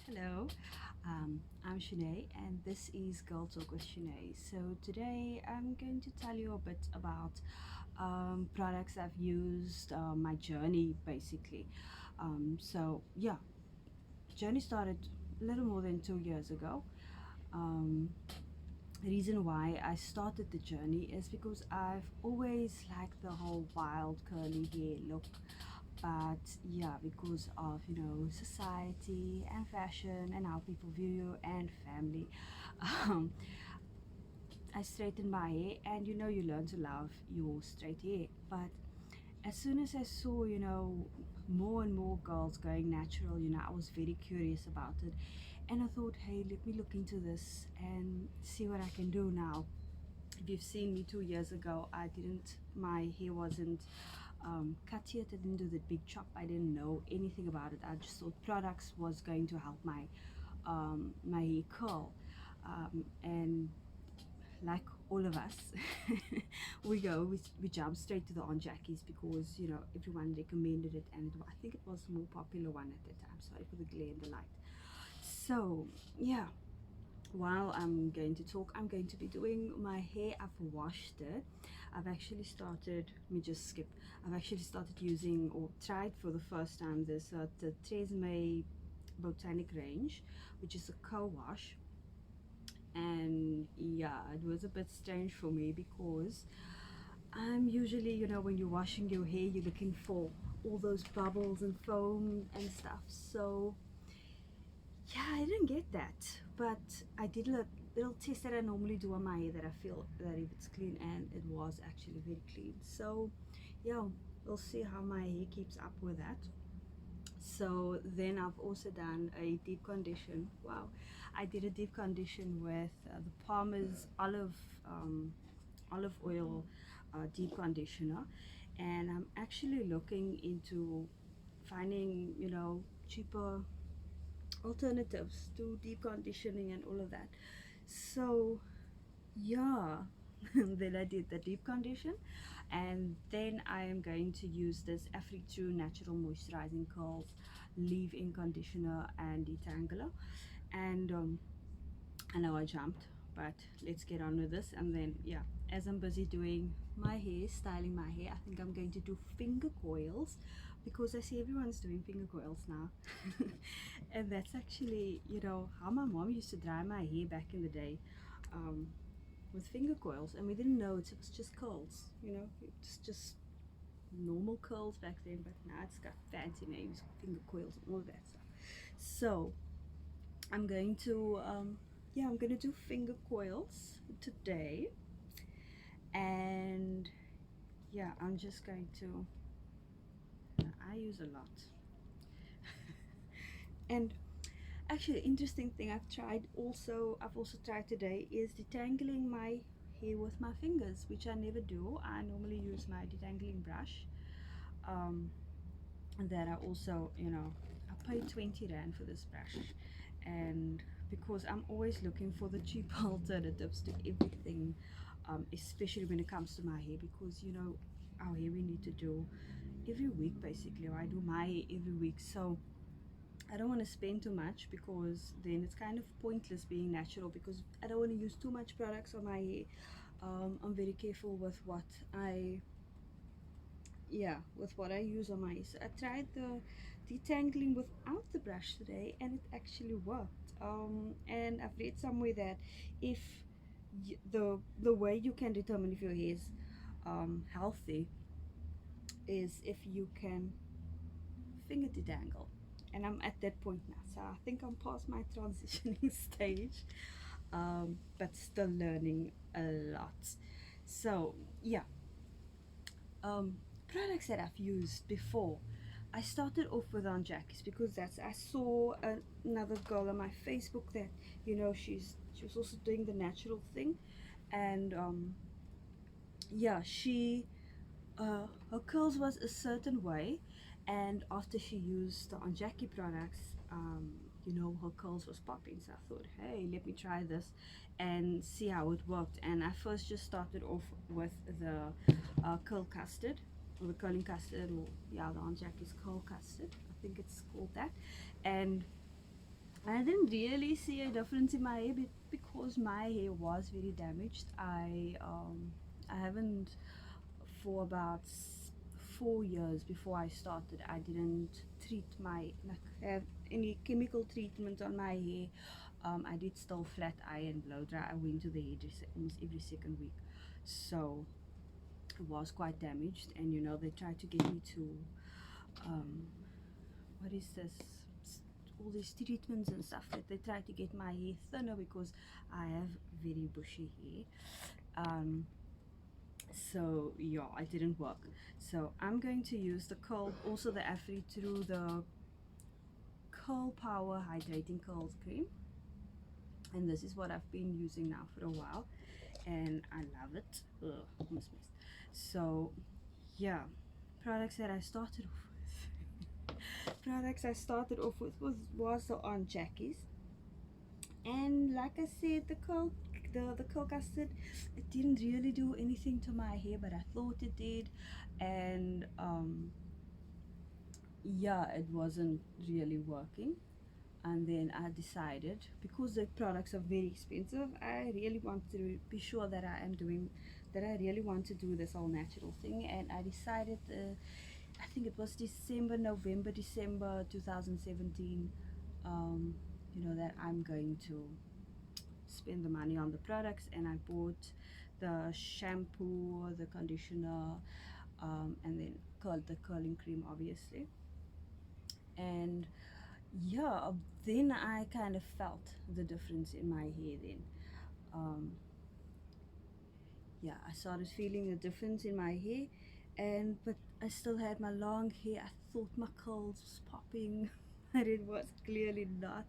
Hello, I'm Shanae, and this is Girl Talk with Shanae. So, today I'm going to tell you a bit about products I've used, my journey basically. Yeah, journey started a little more than 2 years ago. Um, the reason why I started the journey is because I've always liked the whole wild curly hair look, but yeah, because of society and fashion and how people view you and family, um, I straightened my hair, and you learn to love your straight hair. But as soon as I saw more and more girls going natural, I was very curious about it, and I thought, hey, let me look into this and see what I can do now. If you've seen me 2 years ago, my hair wasn't cut yet. I didn't do the big chop. I didn't know anything about it. I just thought products was going to help my hair curl. And like all of us, we jump straight to the Aunt Jackie's because everyone recommended it, and I think it was the more popular one at that time. Sorry for the glare and the light. So yeah, while I'm going to talk, I'm going to be doing my hair. I've washed it. I've actually started, let me just skip. I've actually started using, or tried for the first time, this the Tresemme Botanic range, which is a co-wash. And yeah, it was a bit strange for me because I'm usually, when you're washing your hair, you're looking for all those bubbles and foam and stuff. So yeah, I didn't get that, but I did a little test that I normally do on my hair, that I feel that if it's clean, and it was actually very clean. So yeah, we'll see how my hair keeps up with that. So then I've also done a deep condition. Wow, I did a deep condition with the Palmer's olive oil deep conditioner, and I'm actually looking into finding cheaper alternatives to deep conditioning and all of that. So yeah, then I did the deep condition, and then I am going to use this Afri2 natural moisturizing curls leave-in conditioner and detangler. And I know I jumped, but let's get on with this. And then yeah, as I'm busy doing my hair, styling my hair, I think I'm going to do finger coils, because I see everyone's doing finger coils now. And that's actually how my mom used to dry my hair back in the day, um, with finger coils, and we didn't know it was just curls. It's just normal curls back then, but now it's got fancy names, finger coils and all of that stuff. So I'm going to yeah, I'm gonna do finger coils today. And yeah, I'm just going to, I use a lot. And actually, interesting thing I've also tried today is detangling my hair with my fingers, which I never do. I normally use my detangling brush. And that I also, I paid 20 rand for this brush, and because I'm always looking for the cheap alternatives to everything, especially when it comes to my hair, because our hair we need to do every week basically, or I do my hair every week. So I don't want to spend too much, because then it's kind of pointless being natural, because I don't want to use too much products on my hair. I'm very careful with what I, yeah, with what I use on my hair. So I tried the detangling without the brush today, and it actually worked. And I've read somewhere that if the way you can determine if your hair is healthy is if you can finger detangle, and I'm at that point now. So I think I'm past my transitioning stage, but still learning a lot. So yeah, products that I've used before. I started off with Aunt Jackie's because I saw another girl on my Facebook that she was also doing the natural thing, and yeah, her curls was a certain way, and after she used the Aunt Jackie products, her curls was popping. So I thought, hey, let me try this and see how it worked. And I first just started off with the curl custard, or the curling custard, or yeah, the Aunt Jackie's curl custard, I think it's called that. And I didn't really see a difference in my hair because my hair was very damaged. I haven't for about 4 years before I started. I didn't treat my like have any chemical treatment on my hair. I did still flat iron, blow dry. I went to the hairdresser almost every second week, so it was quite damaged. And you know they tried to get me to um, what is this? All these treatments and stuff that they try to get my hair thinner because I have very bushy hair. So yeah, it didn't work. So I'm going to use the curl, also the Afri through the Curl Power Hydrating Curls Cream, and this is what I've been using now for a while, and I love it. Ugh, almost missed. So yeah, products that I started off with. Products I started off with was the Aunt Jackie's, and like I said, the curl custard, it didn't really do anything to my hair, but I thought it did. And yeah, it wasn't really working. And then I decided, because the products are very expensive, I really want to be sure that I am doing that. I really want to do this all natural thing, and I decided, I think it was December 2017, you know, that I'm going to spend the money on the products. And I bought the shampoo, the conditioner, and then the curling cream, obviously. And yeah, then I kind of felt the difference in my hair then. um, yeah, I started feeling the difference in my hair. And but I still had my long hair. I thought my curls was popping but it was clearly not.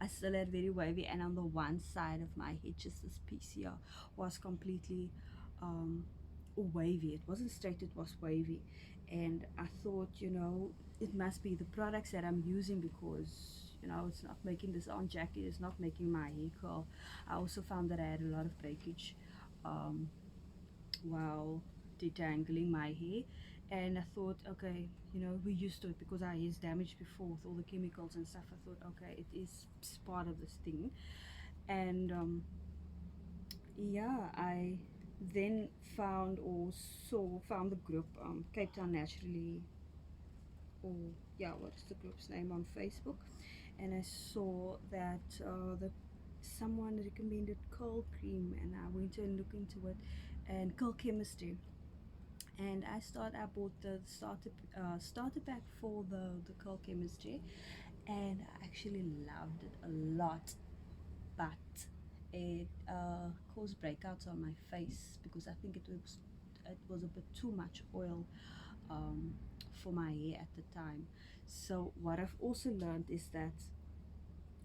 I still had very wavy, and on the one side of my head, just this piece here was completely um, wavy. It wasn't straight, it was wavy. And I thought, you know, it must be the products that I'm using, because you know it's not making this on jacket, it's not making my hair curl. I also found that I had a lot of breakage um, while detangling my hair. And I thought, okay, you know, we're used to it because our hair is damaged before with all the chemicals and stuff. I thought, okay, it is part of this thing. And yeah, I then found the group, Cape Town Naturally, or yeah, what's the group's name, on Facebook. And I saw that someone recommended curl cream, and I went and looked into it, and curl chemistry. And I bought the starter pack for the curl chemistry, and I actually loved it a lot. But it caused breakouts on my face because I think it was a bit too much oil um, for my hair at the time. So what I've also learned is that,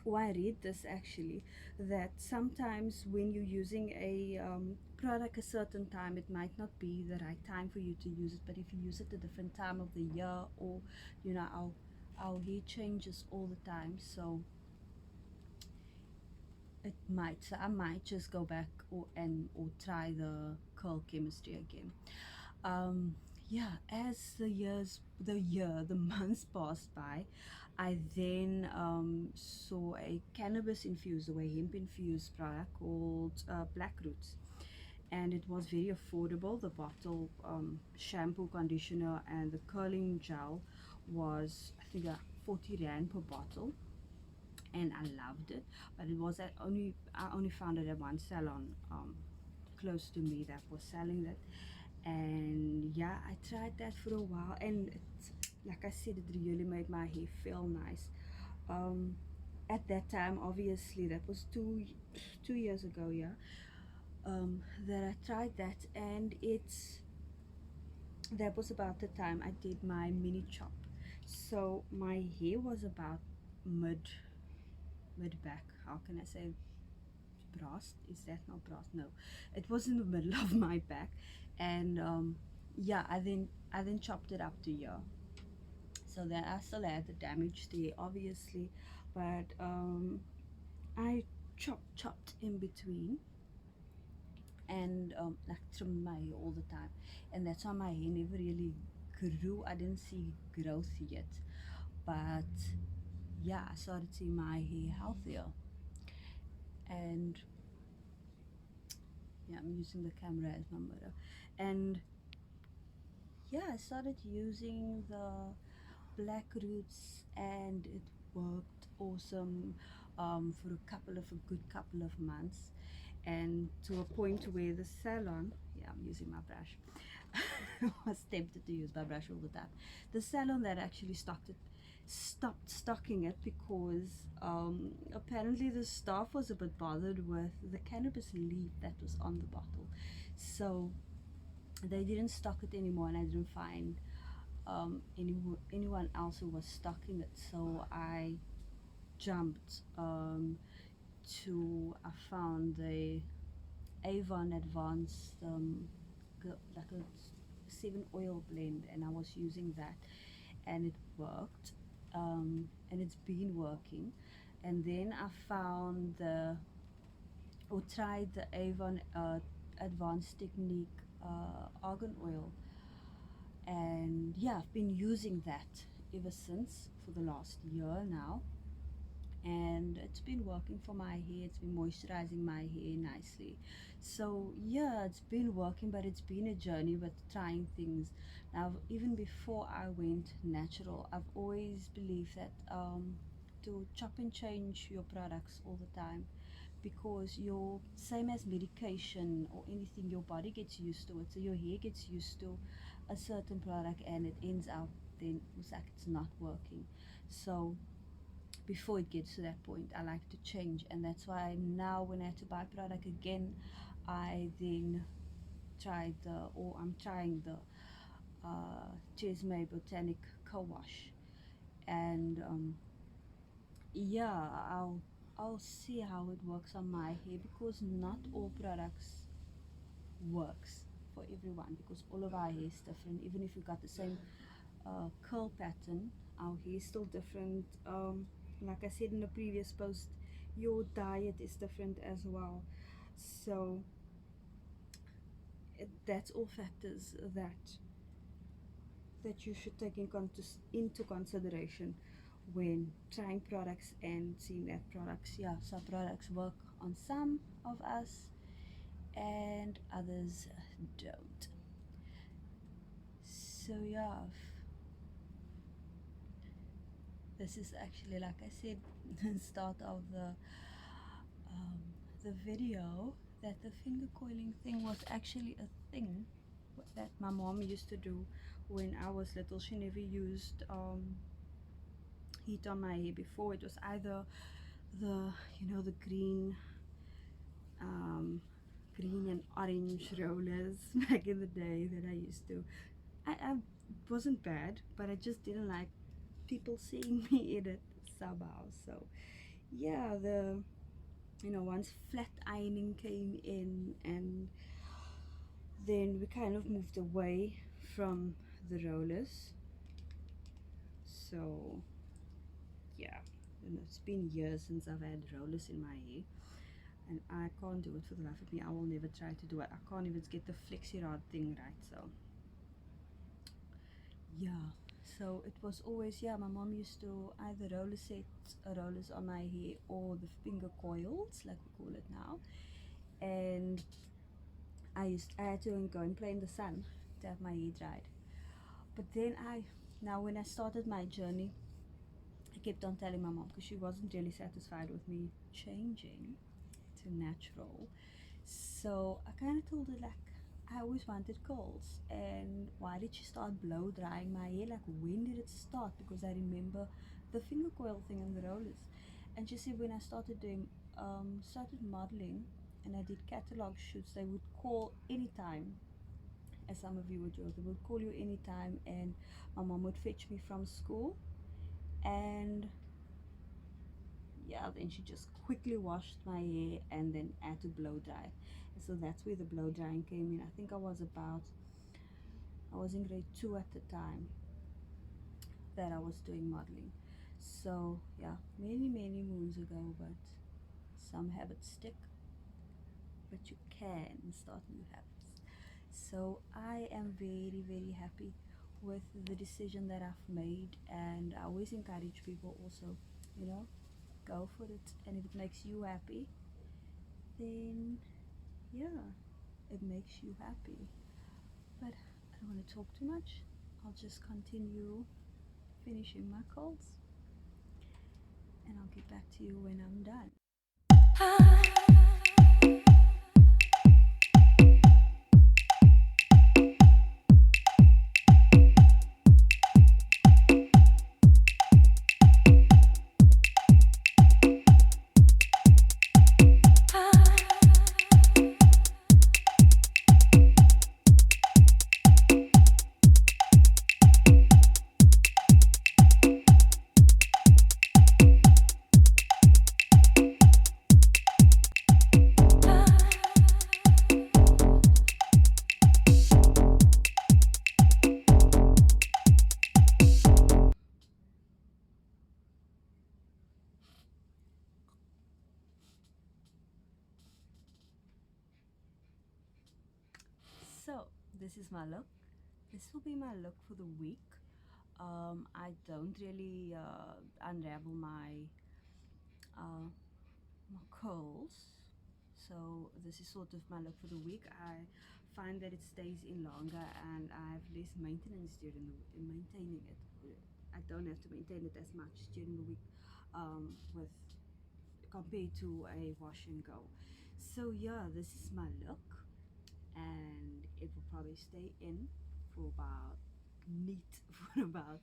oh, I read this actually, that sometimes when you're using a product a certain time, it might not be the right time for you to use it. But if you use it a different time of the year, or you know, our hair changes all the time, so I might just go back or try the curl chemistry again. um yeah, as the months passed by, I then saw a cannabis infused or a hemp infused product called Black Roots, and it was very affordable. The bottle, shampoo, conditioner, and the curling gel was, I think, 40 rand per bottle, and I loved it. But it was I only found it at one salon close to me that was selling that. And yeah, I tried that for a while, and like I said, it really made my hair feel nice. um, at that time, obviously, that was 2 years ago, yeah, that I tried that. And that was about the time I did my mini chop. So my hair was about mid back, how can I say, brass, is that not brass? No, it was in the middle of my back. And yeah, I then chopped it up to here, so that I still had the damage there, obviously. But I chopped in between, and like trimmed my hair all the time. And that's why my hair never really grew. I didn't see growth yet. But yeah, I started seeing my hair healthier. And yeah, I'm using the camera as my mirror. And yeah, I started using the black roots, and it worked awesome for a good couple of months, and to a point where the salon, yeah, I'm using my brush. I was tempted to use my brush all the time. The salon that actually stopped stocking it because apparently the staff was a bit bothered with the cannabis leaf that was on the bottle, so they didn't stock it anymore, and I didn't find anyone else who was stocking it. So I jumped to I found the Avon Advanced like a 7 oil blend, and I was using that, and it worked, and it's been working. And then I found the or tried the Avon Advanced Technique argan oil, and yeah, I've been using that ever since for the last year now, and it's been working for my hair. It's been moisturizing my hair nicely. So yeah, it's been working, but it's been a journey with trying things. Now, even before I went natural, I've always believed that to chop and change your products all the time, because your same as medication or anything, your body gets used to it. So your hair gets used to a certain product, and it ends up then it's like it's not working. So before it gets to that point, I like to change, and that's why now when I have to buy product again, I then I'm trying the Chesme Botanic Co-wash, and yeah, I'll see how it works on my hair, because not all products works for everyone, because all of our hair is different. Even if you got the same curl pattern, our hair is still different. Like I said in the previous post, your diet is different as well. So that's all factors that you should take into consideration when trying products and seeing that products, yeah, some products work on some of us and others don't. So yeah, this is actually, like I said, the start of um, the video, that the finger coiling thing was actually a thing that my mom used to do when I was little. She never used heat on my hair before. It was either the the um, green and orange rollers back in the day that I used to. I it wasn't bad, but I just didn't like people seeing me in it somehow. So yeah, once flat ironing came in, and then we kind of moved away from the rollers. So yeah, it's been years since I've had rollers in my hair, and I can't do it for the life of me. I will never try to do it. I can't even get the flexi rod thing right. So yeah, so it was always, yeah, my mom used to either roller set rollers on my hair, or the finger coils like we call it now. And I had to go and play in the sun to have my hair dried. But then now when I started my journey, I kept on telling my mom, because she wasn't really satisfied with me changing to natural. So I kind of told her, like, I always wanted curls, and why did she start blow drying my hair? Like, when did it start? Because I remember the finger coil thing and the rollers. And she said when I started modeling, and I did catalog shoots, they would call anytime, as some of you would do. They would call you anytime, and my mom would fetch me from school, and yeah, then she just quickly washed my hair and then had to blow dry. And so that's where the blow drying came in. I think I was in grade 2 at the time that I was doing modeling. So yeah, many moons ago, but some habits stick, but you can start new habits. So I am very happy with the decision that I've made, and I always encourage people also, you know, go for it. And if it makes you happy, then yeah, it makes you happy. But I don't want to talk too much. I'll just continue finishing my coils, and I'll get back to you when I'm done. So this is my look. This will be my look for the week. I don't really unravel uh, my curls, so this is sort of my look for the week. I find that it stays in longer, and I have less maintenance during in maintaining it. I don't have to maintain it as much during the week, with compared to a wash and go. So yeah, this is my look, and it will probably stay in for about neat for about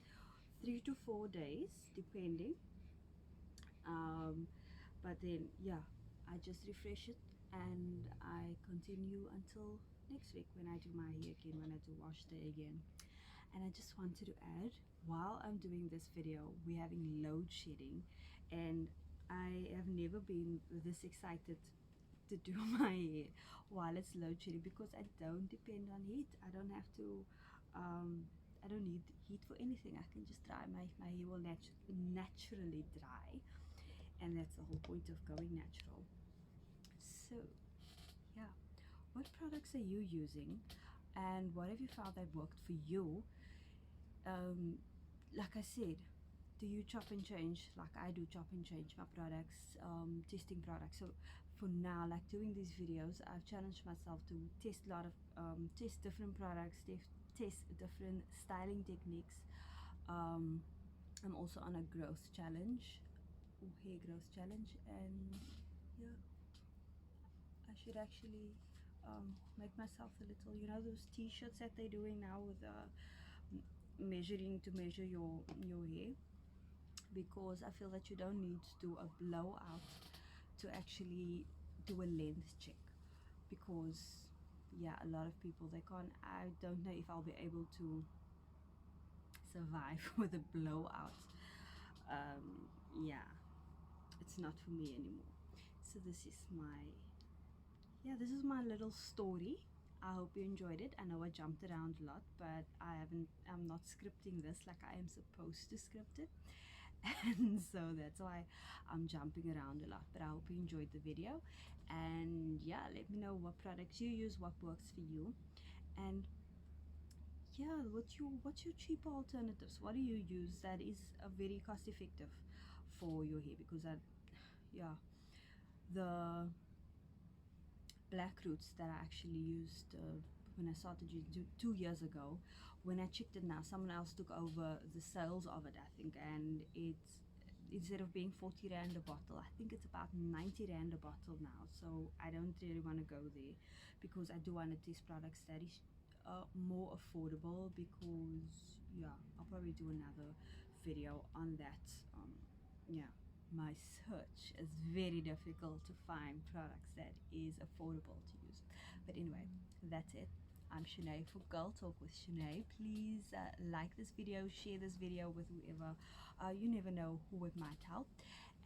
3 to 4 days, depending. But then yeah, I just refresh it, and I continue until next week when I do my hair again, when I do wash day again. And I just wanted to add, while I'm doing this video, we're having load shedding, and I have never been this excited to do my hair while it's load shedding, because I don't depend on heat. I don't have to I don't need heat for anything. I can just dry my hair will naturally dry, and that's the whole point of going natural. So yeah, what products are you using, and what have you found that worked for you? um, like I said, do you chop and change like I do? Chop and change my products, testing products. So for now, like doing these videos, I've challenged myself to test a lot of test different products, test different styling techniques. um, I'm also on a growth challenge, or hair growth challenge, and yeah, I should actually make myself a little, those t-shirts that they're doing now with measuring to measure your hair, because I feel that you don't need to do a blowout to actually do a length check, because yeah, a lot of people, they can't. I don't know if I'll be able to survive with a blowout. Yeah, it's not for me anymore. So this is my little story. I hope you enjoyed it. I know I jumped around a lot, but I'm not scripting this like I am supposed to script it. And so that's why I'm jumping around a lot. But I hope you enjoyed the video, and yeah, let me know what products you use, what works for you, and yeah, what's your cheaper alternatives? What do you use that is very cost effective for your hair? Because I yeah, the black roots that I actually used when I started using 2 years ago. When I checked it now, someone else took over the sales of it, I think, and it's, instead of being 40 rand a bottle, I think it's about 90 rand a bottle now. So I don't really want to go there, because I do want to test products that is more affordable, because yeah, I'll probably do another video on that. Yeah, my search is very difficult to find products that is affordable to use. But anyway, that's it. I'm Shanae for Girl Talk with Shanae. Please like this video, share this video with whoever. You never know who it might help.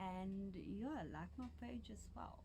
And yeah, like my page as well.